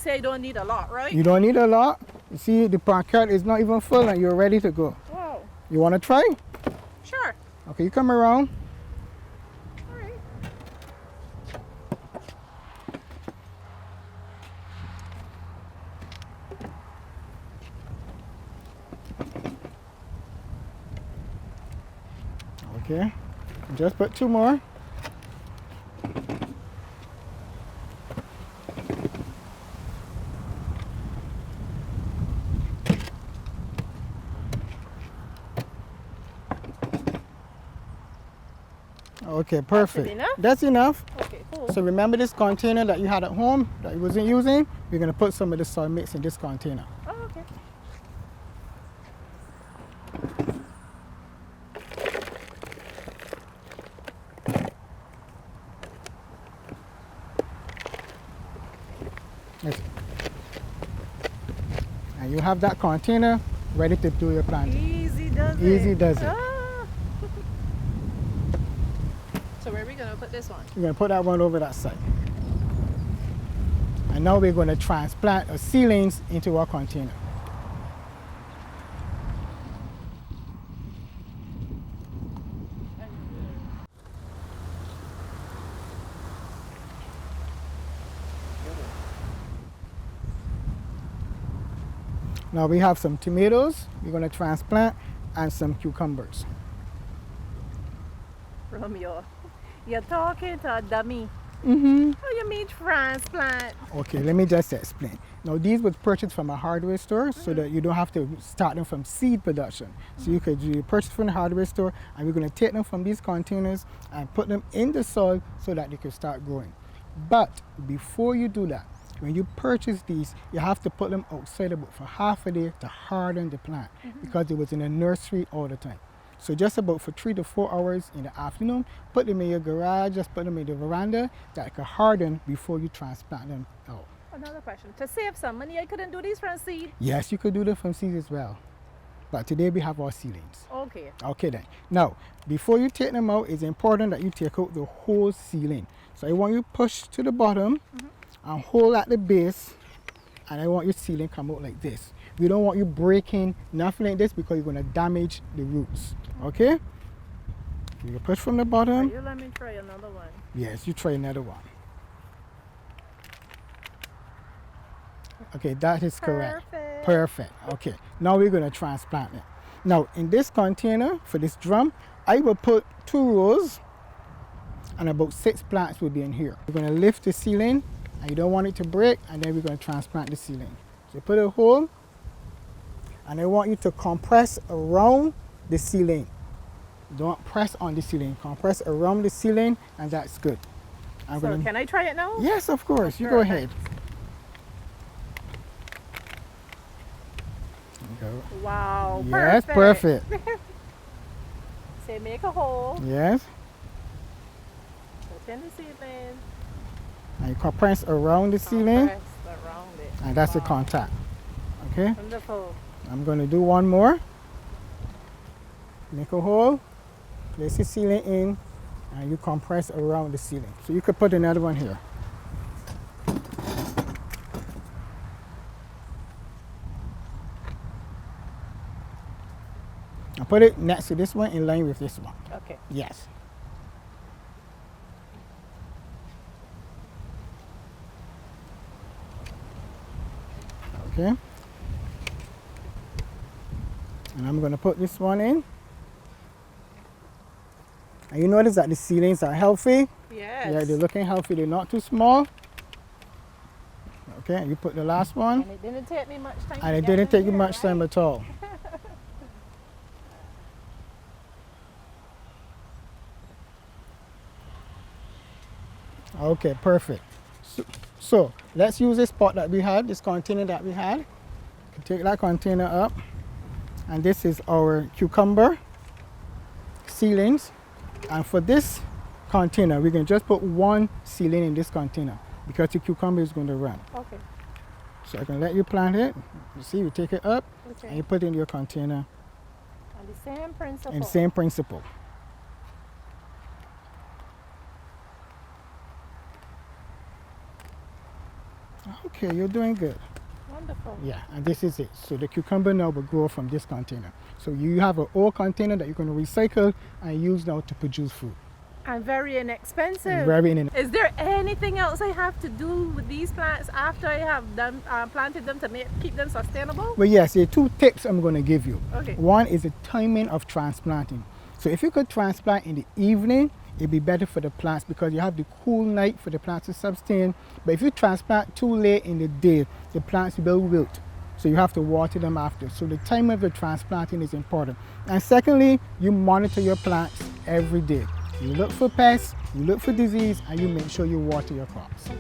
say I don't need a lot, right? You don't need a lot. You see, the pancake is not even full and you're ready to go. Wow. You want to try? Sure. Okay, you come around. All right. Okay, just put 2 more. Okay, perfect. That's enough? That's enough. Okay, cool. So remember this container that you had at home that you wasn't using? We're gonna put some of the soil mix in this container. Oh, okay. Yes. And you have that container ready to do your planting. Easy does it. Easy does it. Ah. So where are we gonna put this one? We're gonna put that one over that side. And now we're gonna transplant our seedlings into our container. Now we have some tomatoes we're gonna transplant and some cucumbers. Romeo, you're talking to a dummy. Mm-hmm. How you mean transplant? Okay, let me just explain. Now these were purchased from a hardware store so that you don't have to start them from seed production. So you purchase from the hardware store and we're going to take them from these containers and put them in the soil so that they can start growing. But before you do that, when you purchase these, you have to put them outside about for half a day to harden the plant because it was in a nursery all the time. So just about for 3 to 4 hours in the afternoon, put them in your garage, just put them in the veranda that can harden before you transplant them out. Another question. To save some money, I couldn't do these from seed. Yes, you could do them from seeds as well. But today we have our seedlings. Okay. Okay then. Now, before you take them out, it's important that you take out the whole seedling. So I want you to push to the bottom and hold at the base, and I want your seedling come out like this. We don't want you breaking nothing like this because you're going to damage the roots. Okay? You push from the bottom. You let me try another one. Yes, you try another one. Okay, that is correct. Perfect. Perfect. Okay, now we're going to transplant it. Now, in this container, for this drum, I will put 2 rows and about 6 plants will be in here. We're going to lift the seedling, and you don't want it to break, and then we're going to transplant the seedling. So put a hole, and I want you to compress around the seedling. Don't press on the seedling. Compress around the seedling, and that's good. So can I try it now? Yes, of course. You Sure. go ahead. Go. Wow. Yes, perfect. Say make a hole. Yes. Put in the seedling. And you compress around the seedling, Press around it. and that's the Wow. contact. Okay. Wonderful. I'm going to do one more. Make a hole, place the sealing in, and you compress around the sealing. So you could put another one here. And put it next to this one in line with this one. Okay. Yes. Okay. And I'm going to put this one in. And you notice that the ceilings are healthy. Yes. Yeah, they're looking healthy. They're not too small. Okay, and you put the last one. And it didn't take me much time. And to it get didn't them take you here, much time right? at all. Okay, perfect. So let's use this pot that we had, this container that we had. Take that container up. And this is our cucumber seedlings. And for this container, we can just put 1 seedling in this container because the cucumber is going to run. Okay. So I can let you plant it. You see, you take it up and Okay. you put it in your container. And the same principle. And same principle. Okay. Okay, you're doing good. Wonderful. Yeah, and this is it. So the cucumber now will grow from this container. So you have an old container that you're going to recycle and use now to produce food. And very inexpensive. And very Is there anything else I have to do with these plants after I have done planted them to keep them sustainable? But yes, there are 2 tips I'm going to give you. Okay. One is the timing of transplanting. So if you could transplant in the evening, it'd be better for the plants because you have the cool night for the plants to sustain. But if you transplant too late in the day, the plants will wilt. So you have to water them after. So the time of the transplanting is important. And secondly, you monitor your plants every day. You look for pests, you look for disease, and you make sure you water your crops. Okay.